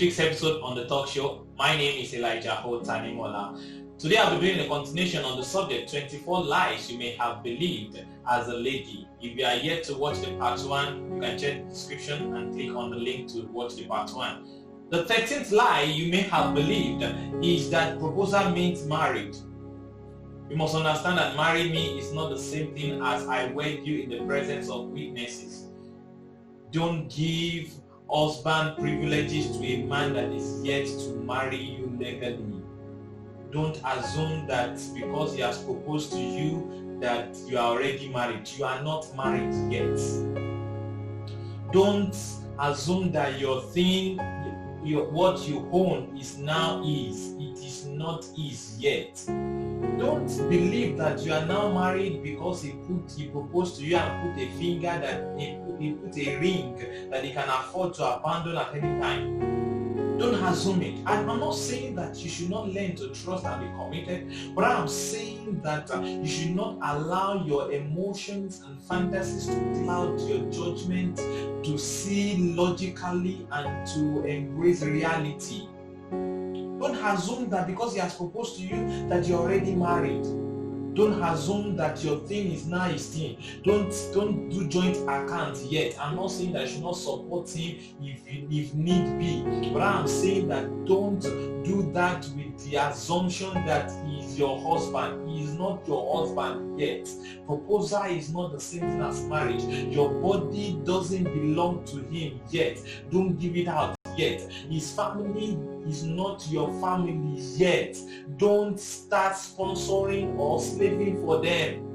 week's episode on the talk show. My name is Elijah Tanimola. Today I'll be doing a continuation on the subject 24 lies you may have believed as a lady. If you are yet to watch the part 1, you can check the description and click on the link to watch the part 1. The 13th lie you may have believed is that proposal means married. You must understand that marry me is not the same thing as I wed you in the presence of witnesses. Don't give husband privileges to a man that is yet to marry you legally. Don't assume that because he has proposed to you that you are already married. You are not married yet. Don't assume that your thing, what you own is now is. It is not is yet. Don't believe that you are now married because he proposed to you and put a finger that he put a ring that he can afford to abandon at any time. Don't assume it. I'm not saying that you should not learn to trust and be committed, but I'm saying that you should not allow your emotions and fantasies to cloud your judgment, to see logically and to embrace reality. Don't assume that because he has proposed to you that you're already married. Don't assume that your thing is now his thing. Don't do joint accounts yet. I'm not saying that you should not support him if need be. But I'm saying that don't do that with the assumption that he is your husband. He is not your husband yet. Proposal is not the same thing as marriage. Your body doesn't belong to him yet. Don't give it out yet. His family is not your family yet. Don't start sponsoring or slaving for them.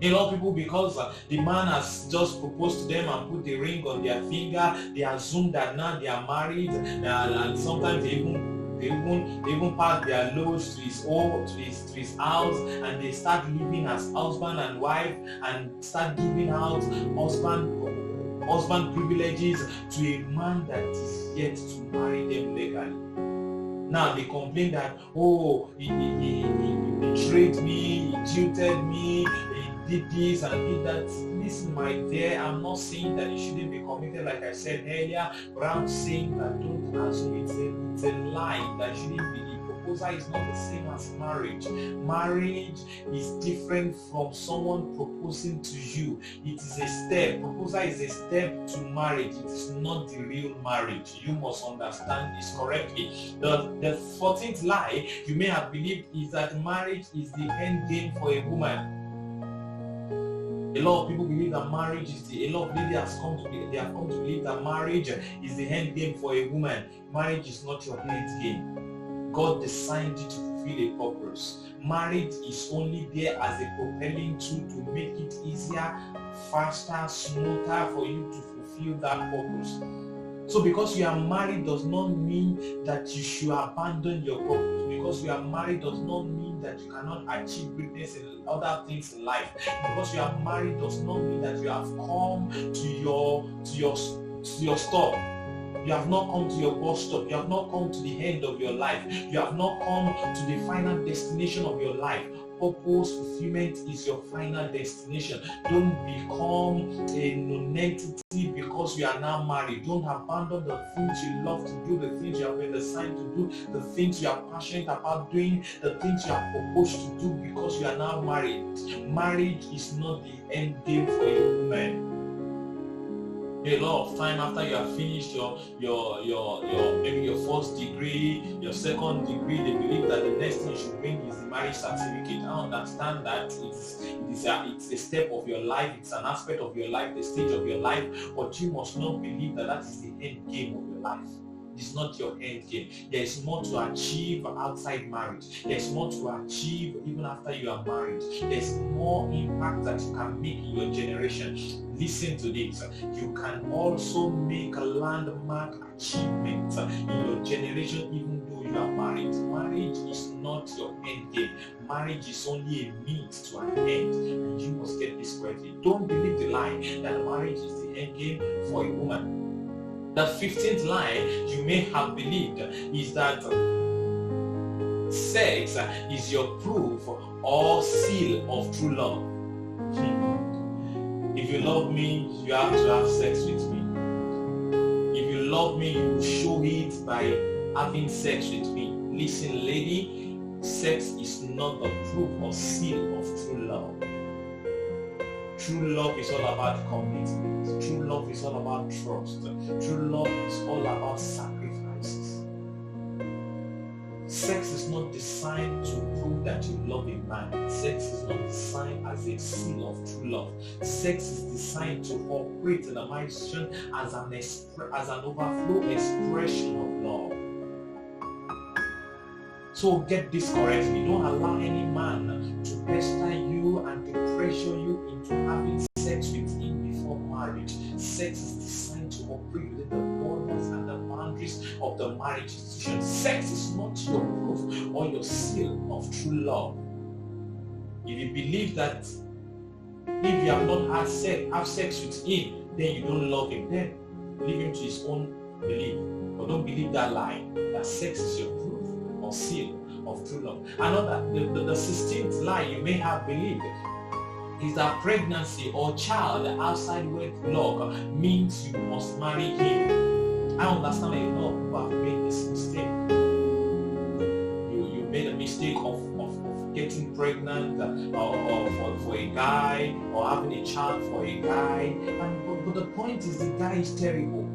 A lot of people, because the man has just proposed to them and put the ring on their finger, they assume that now they are married, and sometimes they even pass their loads to his house, and they start living as husband and wife and start giving out husband privileges to a man that is yet to marry them legally. Now they complain that, he betrayed me, he jilted me, he did this and did that. Listen, my dear, I'm not saying that you shouldn't be committed like I said earlier, but I'm saying that don't assume it's a lie that you shouldn't be. Proposal is not the same as marriage. Marriage is different from someone proposing to you. It is a step. Proposal is a step to marriage. It is not the real marriage. You must understand this correctly. The 14th lie you may have believed is that marriage is the end game for a woman. A lot of people believe that marriage is a lot of ladies have come to believe that marriage is the end game for a woman. Marriage is not your end game. God designed you to fulfill a purpose. Marriage is only there as a propelling tool to make it easier, faster, smoother for you to fulfill that purpose. So because you are married does not mean that you should abandon your purpose. Because you are married does not mean that you cannot achieve greatness in other things in life. Because you are married does not mean that you have come to your stop. You have not come to your bus stop. You have not come to the end of your life. You have not come to the final destination of your life. Purpose fulfillment is your final destination. Don't become a non-entity because you are now married. Don't abandon the things you love to do, the things you have been assigned to do, the things you are passionate about doing, the things you are proposed to do because you are now married. Marriage is not the end game for a woman. A lot of time after you have finished your maybe your first degree, your second degree, they believe that the next thing you should bring is the marriage certificate. I understand that it's a step of your life, it's an aspect of your life, the stage of your life, but you must not believe that that is the end game of your life. It's not your end game. There is more to achieve outside marriage. There is more to achieve even after you are married. There is more impact that you can make in your generation. Listen to this. You can also make a landmark achievement in your generation even though you are married. Marriage is not your end game. Marriage is only a means to an end. And you must get this correctly. Don't believe the lie that marriage is the end game for a woman. The 15th lie you may have believed is that sex is your proof or seal of true love. If you love me, you have to have sex with me. If you love me, you will show it by having sex with me. Listen, lady, sex is not the proof or seal of true love. True love is all about commitment. True love is all about trust. True love is all about sacrifices. Sex is not designed to prove that you love a man. Sex is not designed as a seal of true love. Sex is designed to operate in the marriage as an overflow expression of love. So get this correctly. Don't allow any man to pester you and to pressure you into having sex with him before marriage. Sex is designed to operate within the borders and the boundaries of the marriage institution. Sex is not your proof or your seal of true love. If you believe that if you have not have sex with him, then you don't love him, then leave him to his own belief. But don't believe that lie, that sex is your proof or seal of true love. Another, the 16th lie you may have believed is that pregnancy or child outside wedlock means you must marry him. I understand that a lot of people have made this mistake. You made a mistake of getting pregnant for a guy, or having a child for a guy. But the point is, the guy is terrible.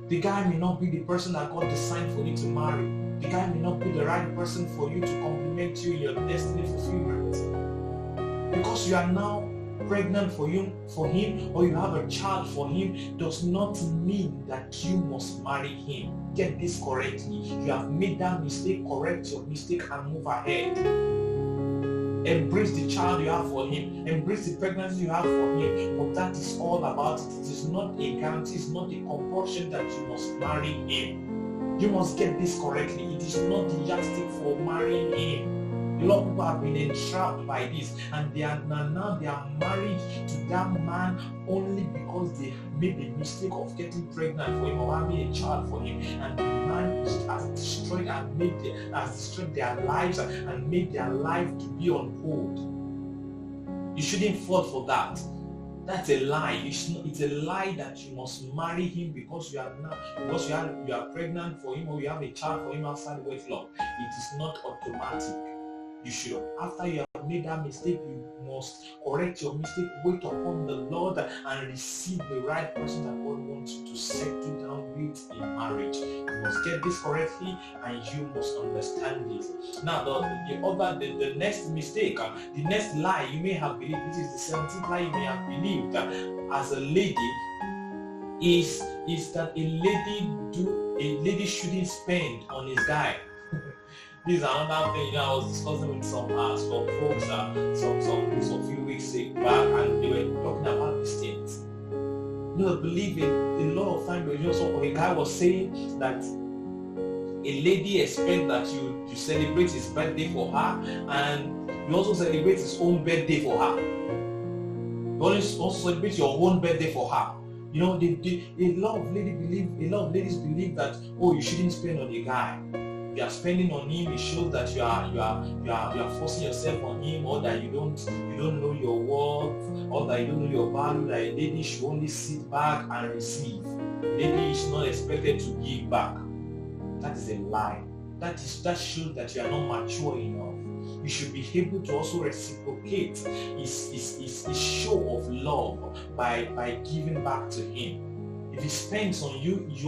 The guy may not be the person that God designed for you to marry. The guy may not be the right person for you to complement you in your destiny fulfillment. Because you are now pregnant for him, or you have a child for him, does not mean that you must marry him. Get this correctly. You have made that mistake, correct your mistake and move ahead. Embrace the child you have for him. Embrace the pregnancy you have for him. But that is all about it. It is not a guarantee. It's not a compulsion that you must marry him. You must get this correctly. It is not the yardstick for marrying him. A lot of people have been entrapped by this, and they are married to that man only because they made the mistake of getting pregnant for him or having a child for him, and the man has destroyed their lives and made their life to be on hold. You shouldn't fall for that. That's a lie. It's a lie that you must marry him because you are pregnant for him or you have a child for him outside wedlock. It is not automatic. You should, after you have made that mistake, you must correct your mistake, wait upon the Lord, and receive the right person that God wants you to settle down with in marriage. You must get this correctly, and you must understand this. Now, the next mistake, the next lie you may have believed, this is the 17th lie you may have believed as a lady, is that a lady shouldn't spend on his guy. This is another thing, I was discussing with some folks some few weeks back, and they were talking about these things. I believe in the law of time. Also, a guy was saying that a lady expects that you celebrate his birthday for her, and you also celebrate his own birthday for her. You also celebrate your own birthday for her. A lot of ladies believe that, you shouldn't spend on a guy. You are spending on him, it shows that you are forcing yourself on him, or that you don't know your worth, or that you don't know your value. That a lady should only sit back and receive. A lady is not expected to give back. That is a lie. That shows that you are not mature enough. You should be able to also reciprocate his show of love by giving back to him. If he spends on you, it is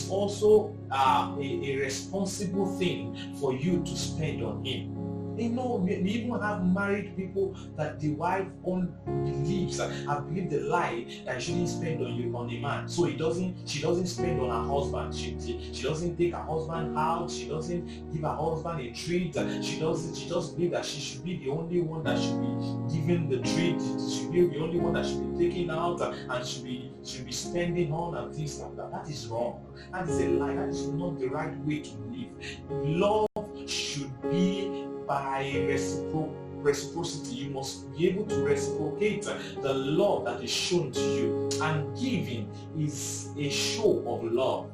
also a responsible thing for you to spend on him. We even have married people that the wife believes and believe the lie that she shouldn't spend on a man. So she doesn't spend on her husband. She doesn't take her husband out. She doesn't give her husband a treat. She just believe that she should be the only one that should be giving the treat. She should be the only one that should be taking out and should be spending on and things like that. That is wrong. That is a lie. That is not the right way to live. Love should be by reciprocity. You must be able to reciprocate the love that is shown to you, and giving is a show of love.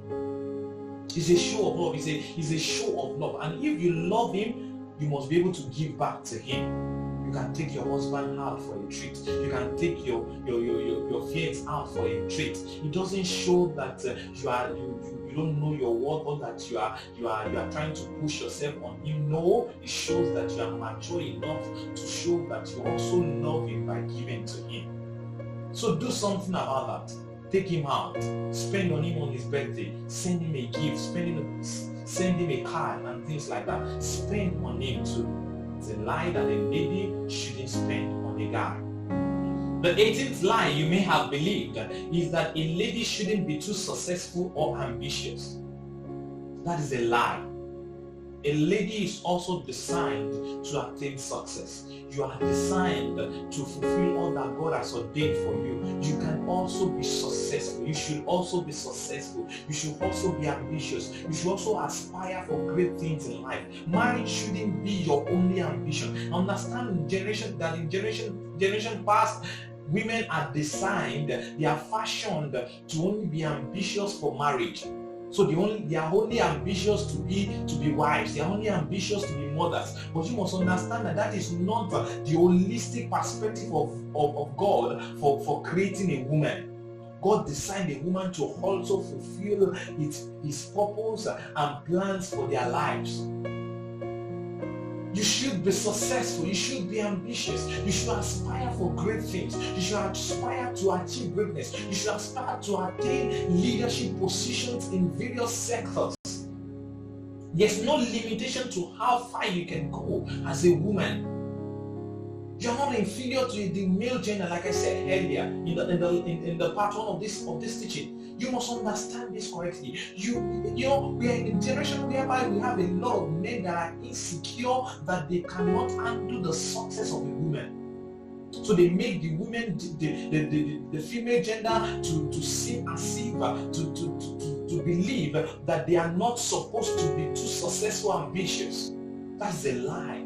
It's a show of love. It's a show of love. And if you love him, you must be able to give back to him. You can take your husband out for a treat. You can take your fiance out for a treat. It doesn't show that you don't know your worth, or that you are trying to push yourself on him. No, it shows that you are mature enough to show that you also love him by giving to him. So do something about that. Take him out. Spend on him on his birthday. Send him a gift. Send him a card and things like that. Spend on him too. It's a lie that a lady shouldn't spend on a guy. The 18th lie you may have believed is that a lady shouldn't be too successful or ambitious. That is a lie. A lady is also designed to attain success. You are designed to fulfill all that God has ordained for you. You can also be successful. You should also be successful. You should also be ambitious. You should also aspire for great things in life. Marriage shouldn't be your only ambition. Understand in generation past, women are designed, they are fashioned to only be ambitious for marriage. So they are only ambitious to be wives. They are only ambitious to be mothers. But you must understand that is not the holistic perspective of God for creating a woman. God designed a woman to also fulfill his purpose and plans for their lives. You should be successful. You should be ambitious. You should aspire for great things. You should aspire to achieve greatness. You should aspire to attain leadership positions in various sectors. There's no limitation to how far you can go as a woman. You're not inferior to the male gender, like I said earlier in the part one of this teaching. You must understand this correctly. You know, we are in a generation whereby we have a lot of men that are insecure that they cannot handle the success of a woman. So they make the women, the female gender to seem as if to believe that they are not supposed to be too successful and ambitious. That's a lie.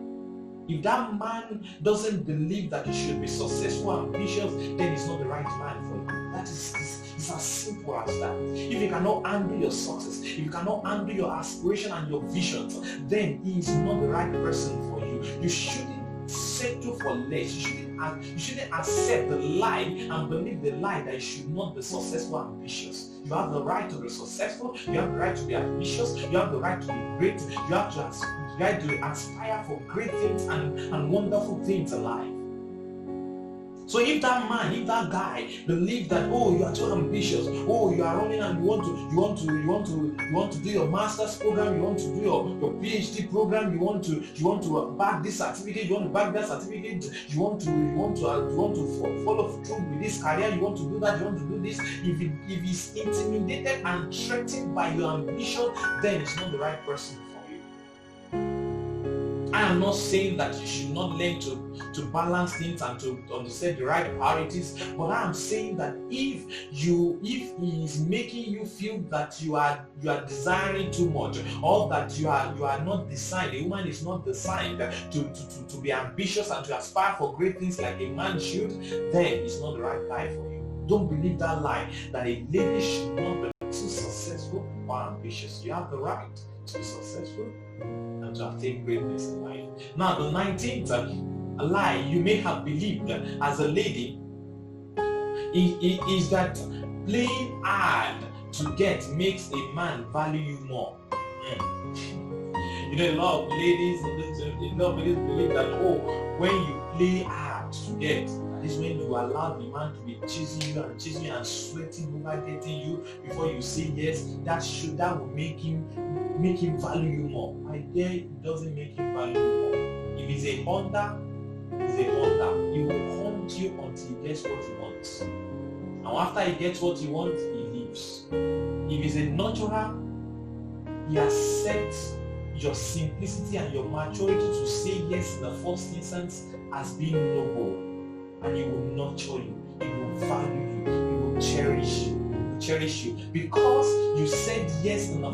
If that man doesn't believe that he should be successful and ambitious, then he's not the right man for you. That is it's as simple as that. If you cannot handle your success, if you cannot handle your aspiration and your visions, then he is not the right person for you. You shouldn't settle for less. You shouldn't accept the lie and believe the lie that you should not be successful and ambitious. You have the right to be successful. You have the right to be ambitious. You have the right to be great. You have to aspire for great things and wonderful things in life. So if that guy believes that, oh, you are too ambitious, oh, you are running and you want to do your master's program, you want to do your PhD program, you want to back this certificate, you want to back that certificate, you want to follow through with this career, you want to do that, you want to do this. If he's intimidated and threatened by your ambition, then it's not the right person for you. I am not saying that you should not learn to balance things and to understand the right priorities, but I am saying that if he is making you feel that you are desiring too much, or that you are not designed, a woman is not designed to be ambitious and to aspire for great things like a man should, then it's not the right guy for you. Don't believe that lie that a lady should not be too successful or ambitious. You have the right to be successful and to attain greatness in life. Now, the 19th lie you may have believed as a lady is that playing hard to get makes a man value you more. You know, a lot of ladies believe that, oh, when you play hard to get, that is when you allow the man to be chasing you and sweating over getting you before you say yes. That will make him value you more. My dear, it doesn't make him value you more. If he's a hunter, he's a hunter. He will hunt you until he gets what he wants. And after he gets what he wants, he leaves. If he's a nurturer, he accepts your simplicity and your maturity to say yes in the first instance as being noble. And he will nurture you. He will value you. He will cherish you. Because you said yes in the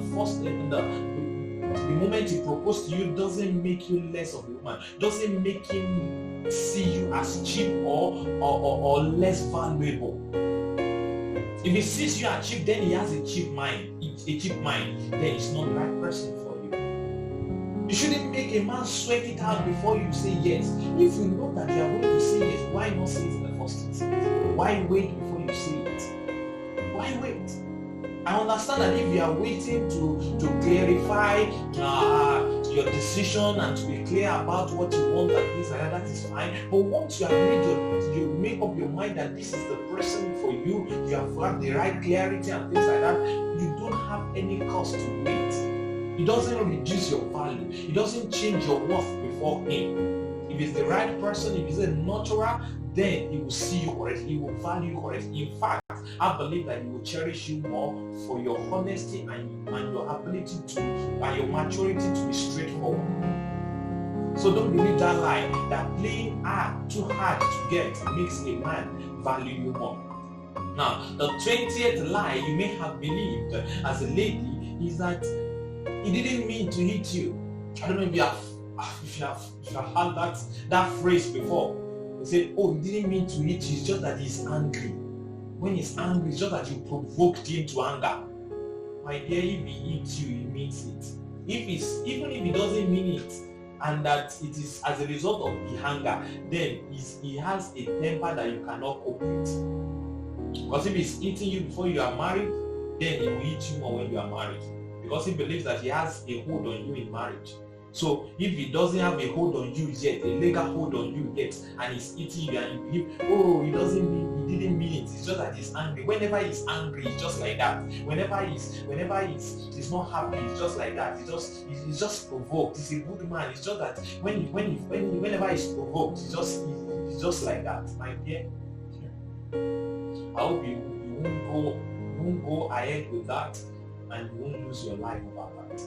moment he proposed to you, doesn't make you less of a woman, doesn't make him see you as cheap or less valuable. If he sees you as cheap, then he has a cheap mind, then he's not the right person for you. You shouldn't make a man sweat it out before you say yes. If you know that you are going to say yes, why not say it in the first instance? Why wait before you say it? Why wait? I understand that if you are waiting to clarify your decision and to be clear about what you want and things like that, that is fine. But once you have made you make up your mind that this is the person for you, you have got the right clarity and things like that, you don't have any cause to wait. It doesn't reduce your value. It doesn't change your worth before him. If it's the right person, if it's a natural, then he will see you correctly. He will value you correctly. In fact, I believe that he will cherish you more for your honesty and your ability to, and your maturity to be straightforward. So don't believe that lie that playing too hard to get makes a man value you more. Now, the 20th lie you may have believed as a lady is that he didn't mean to hit you. I don't know if you have heard that phrase before. They say, oh, he didn't mean to hit you, it's just that he's angry. When he's angry, it's just that you provoked him to anger. My dear, if he hits you, he means it. Even if he doesn't mean it, and that it is as a result of the anger, then he has a temper that you cannot cope with. Because if he's hitting you before you are married, then he will hit you more when you are married. Because he believes that he has a hold on you in marriage. So if he doesn't have a hold on you yet, a legal hold on you yet, and he's eating you and you believe, oh, he didn't mean it. It's just that he's angry. Whenever he's angry, it's just like that. Whenever he's not happy, it's just like that. He's just provoked. He's a good man. It's just that whenever he's provoked, he's just like that. My dear, I hope you won't go ahead with that and you won't lose your life about that.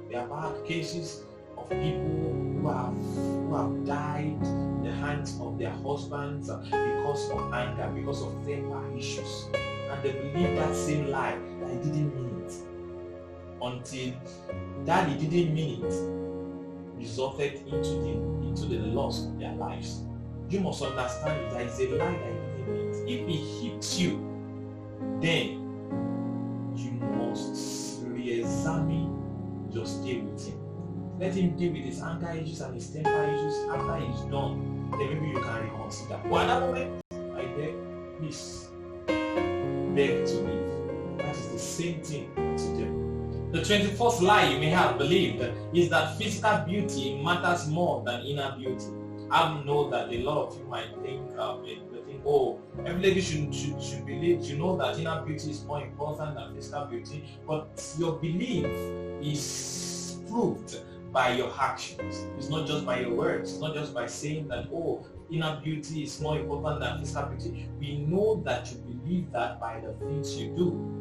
There are bad cases of people who have died in the hands of their husbands because of anger, because of temper issues. And they believe that same lie that he didn't mean it. Until that he didn't mean it resulted into the loss of their lives. You must understand that it's a lie that he didn't mean it. If he hits you, then you must re-examine your stay with him. Let him deal with his anger issues and his temper issues. After he's done, then maybe you can reconsider. But at that moment, I beg, please, beg to leave. That is the same thing to them. The 24th lie you may have believed is that physical beauty matters more than inner beauty. I know that a lot of you might think, oh, every lady should believe, you know that inner beauty is more important than physical beauty, but your belief is proved by your actions. It's not just by your words. It's not just by saying that, oh, inner beauty is more important than physical beauty. We know that you believe that by the things you do.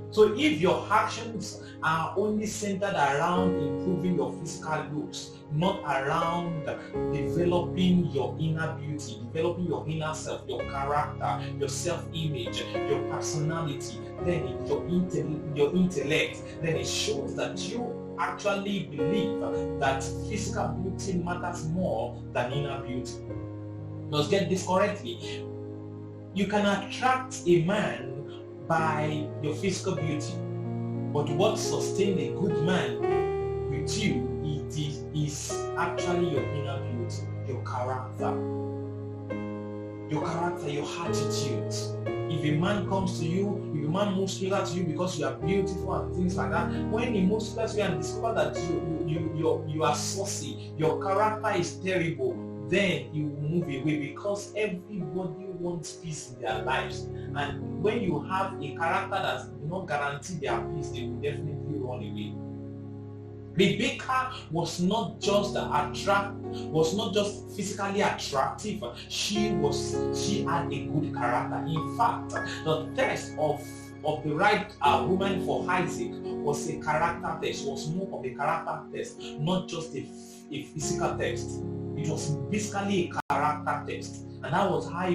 So if your actions are only centered around improving your physical looks, not around developing your inner beauty, developing your inner self, your character, your self-image, your personality, then your intellect, then it shows that you actually believe that physical beauty matters more than inner beauty. Let's get this correctly. You can attract a man by your physical beauty, but what sustains a good man with you is actually your inner beauty, your character, your attitude. If a man comes to you, if a man moves closer to you because you are beautiful and things like that, when he moves closer to you and discover that you are saucy, your character is terrible, then you will move away, because everybody wants peace in their lives. And when you have a character that does not guarantee their peace, they will definitely run away. Rebecca was not just physically attractive. She had a good character. In fact, the test of the right woman for Isaac was a character test. Was more of a character test, not just a physical test. It was basically a character test, and that was how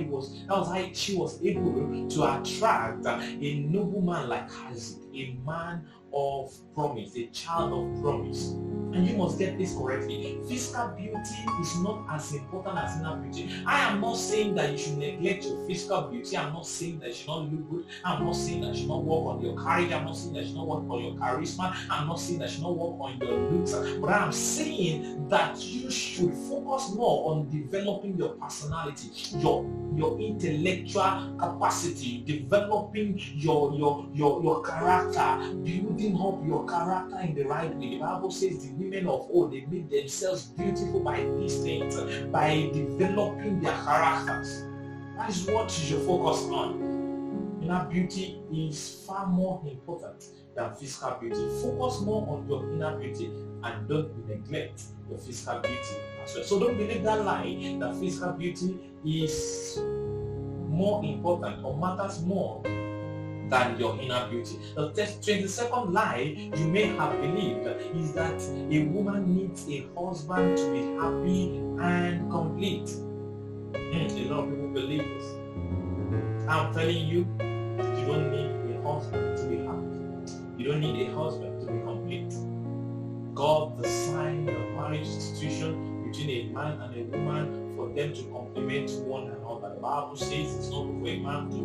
she was able to attract a nobleman like Isaac, a man of promise, a child of promise. And you must get this correctly. Physical beauty is not as important as inner beauty. I am not saying that you should neglect your physical beauty. I'm not saying that you should not look good. I'm not saying that you should not work on your courage. I'm not saying that you should not work on your charisma. I'm not saying that you should not work on your looks. But I'm saying that you should focus more on developing your personality, your intellectual capacity, developing your character, building up your character in the right way. The Bible says the women of old, they made themselves beautiful by these things, by developing their characters. That is what you should focus on. Inner beauty is far more important than physical beauty. Focus more on your inner beauty and don't neglect your physical beauty as well. So don't believe that lie that physical beauty is more important or matters more than your inner beauty. The 22nd lie you may have believed is that a woman needs a husband to be happy and complete. A lot of people believe this. I'm telling you, you don't need a husband to be happy. You don't need a husband to be complete. God designed the marriage institution between a man and a woman for them to complement one another. The Bible says it's not for a man to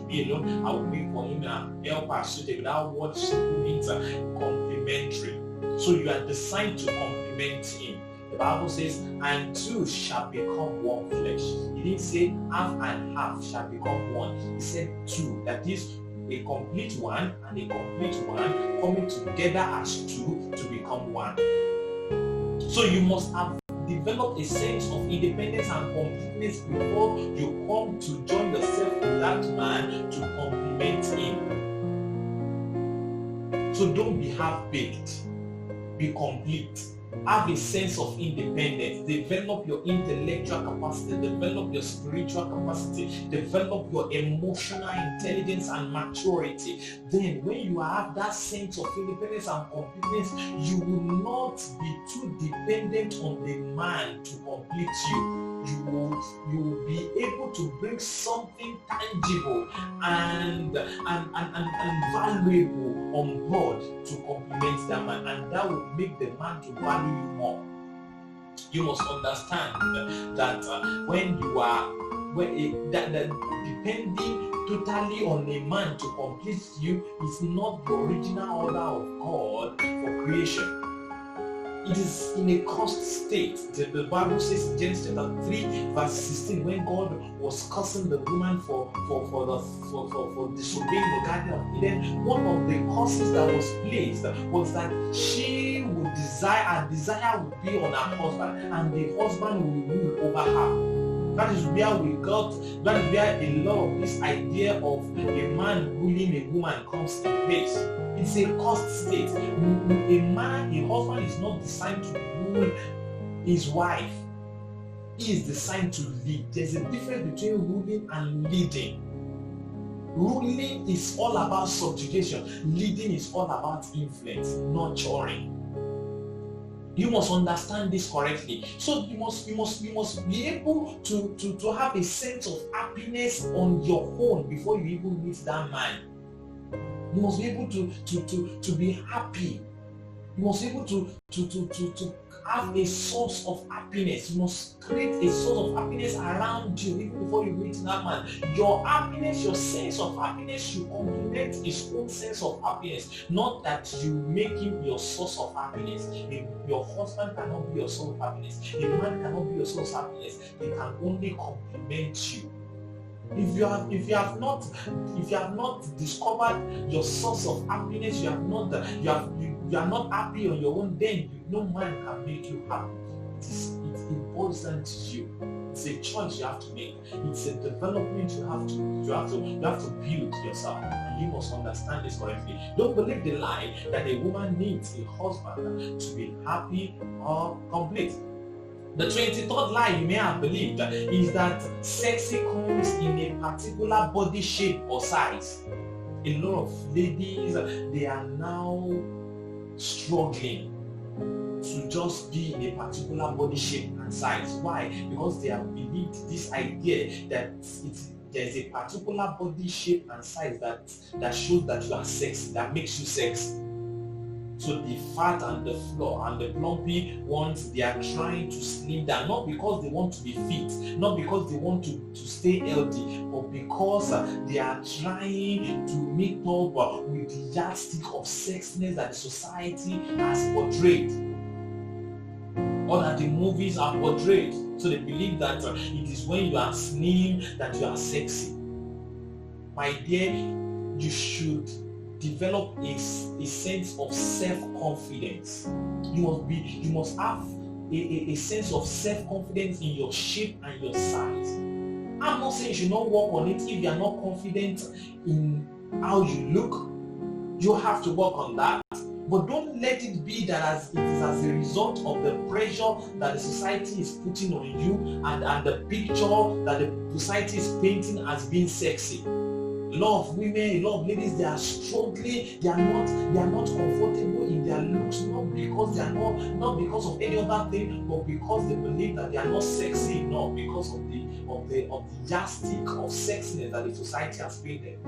be alone. I will make for him a helper suited. That word simply means complementary. So you are designed to complement him. The Bible says, and two shall become one flesh. He didn't say half and half shall become one. He said two. That is a complete one and a complete one coming together as two to become one. So you must have developed a sense of independence and completeness before you come to join yourself with that man to complement him. So don't be half-baked. Be complete. Have a sense of independence. Develop your intellectual capacity. Develop your spiritual capacity. Develop your emotional intelligence and maturity. Then when you have that sense of independence and completeness, you will not be too dependent on the man to complete you. You will be able to bring something tangible and valuable on board to complement that man, and that will make the man to value you more. You must understand that when you are that depending totally on a man to complete you is not the original order of God for creation. It is in a cursed state. The Bible says in Genesis chapter 3 verse 16, when God was cursing the woman for disobeying the Garden of Eden, one of the curses that was placed was that she would her desire would be on her husband, and the husband will rule over her. That is where a lot of this idea of a man ruling a woman comes in place. It's a cursed state. A husband is not designed to rule his wife. He is designed to lead. There's a difference between ruling and leading. Ruling is all about subjugation. Leading is all about influence, nurturing. You must understand this correctly. So you must be able to have a sense of happiness on your own before you even meet that man. You must be able to be happy. You must be able to have a source of happiness. You must create a source of happiness around you even before you meet that man. Your happiness, your sense of happiness should complement his own sense of happiness. Not that you make him your source of happiness. Your husband cannot be your source of happiness. A man cannot be your source of happiness. He can only complement you. If you have not discovered your source of happiness, you are not happy on your own, then no man can make you happy. It boils down to you. It's a choice you have to make. It's a development you have to build yourself. And you must understand this correctly. Don't believe the lie that a woman needs a husband to be happy or complete. The 23rd lie you may have believed is that sexy comes in a particular body shape or size. A lot of ladies, they are now struggling to just be in a particular body shape and size. Why? Because they have believed this idea that there's a particular body shape and size that shows that you are sexy, that makes you sexy. So the fat and the floor and the plumpy ones, they are trying to slim down, not because they want to be fit, not because they want to stay healthy, but because they are trying to meet up with the yardstick of sexiness that the society has portrayed, or that the movies are portrayed. So they believe that it is when you are slim that you are sexy. My dear, you should develop a sense of self-confidence. You must have a sense of self-confidence in your shape and your size. I'm not saying you should not work on it if you are not confident in how you look. You have to work on that. But don't let it be that it is as a result of the pressure that the society is putting on you and the picture that the society is painting as being sexy. A lot of women, a lot of ladies, they are struggling. They are not comfortable in their looks, not because of any other thing, but because they believe that they are not sexy enough because of the yardstick of sexiness that the society has painted.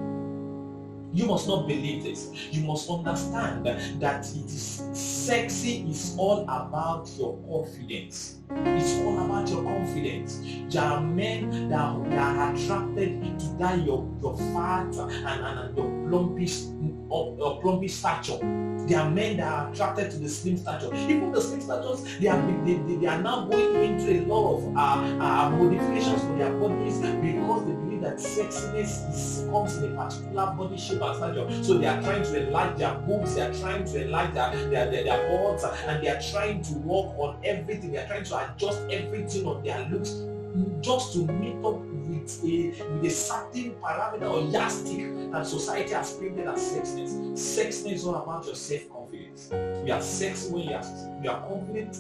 You must not believe this. You must understand that it is sexy is all about your confidence. It's all about your confidence. There are men that are attracted to that your fat and your plumpy stature. There are men that are attracted to the slim stature. Even the slim statures, they are now going into a lot of modifications for their bodies because they believe that sexiness comes in a particular body shape and stature. So they are trying to enlarge their boobs, they are trying to enlarge their boards, and they are trying to work on everything. They are trying to adjust everything on their looks just to meet up with a certain parameter or yardstick that society has painted as sexiness. Sexiness is all about your self-confidence. You are sexy when you are confident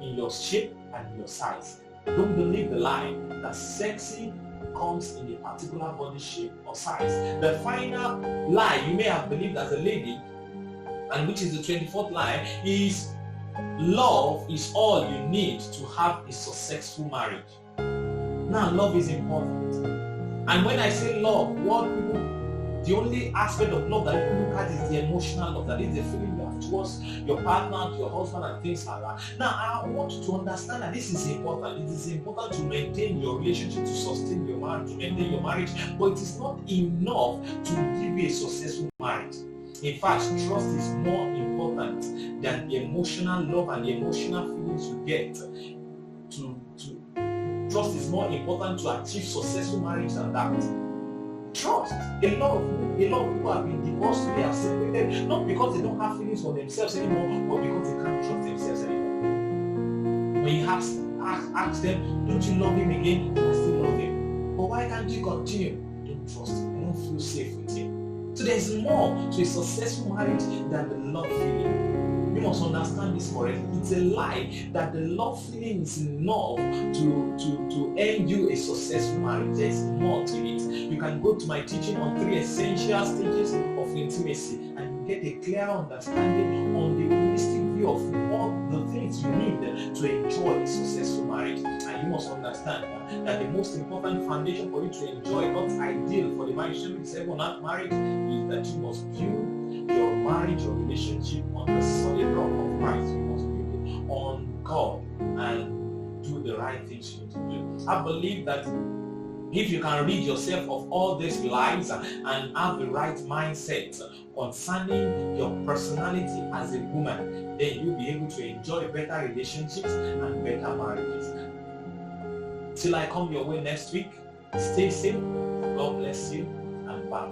in your shape and your size. Don't believe the lie that sexy comes in a particular body shape or size. The final lie you may have believed as a lady, and which is the 24th lie, is love is all you need to have a successful marriage. Now, love is important. And when I say love, the only aspect of love that people look at is the emotional love. That is the feeling you have towards your partner, your husband, and things like that. Now, I want you to understand that this is important. It is important to maintain your relationship, to sustain your marriage, to maintain your marriage. But it is not enough to give you a successful marriage. In fact, trust is more important than the emotional love and the emotional feelings you get. Trust is more important to achieve successful marriage than that. Trust. A lot of people have been divorced, they have separated, not because they don't have feelings for themselves anymore, but because they can't trust themselves anymore. When you ask them, don't you love him again? I still love him. But why can't you continue? Don't trust him. I don't feel safe with him. So there's more to a successful marriage than the love feeling. You must understand this correctly. It's a lie that the love feeling is enough to earn you a successful marriage. There's more to it. You can go to my teaching on 3 essential stages of intimacy and you get a clear understanding on the holistic view of all the things you need to enjoy a successful marriage. And you must understand that the most important foundation for you to enjoy, not ideal for the marriage to be not marriage, is that you must build your marriage or relationship on the solid rock of Christ. You must build it on God and do the right things you need to do. I believe that if you can rid yourself of all these lies and have the right mindset concerning your personality as a woman, then you'll be able to enjoy better relationships and better marriages. Till I come your way next week, stay safe, God bless you, and bye.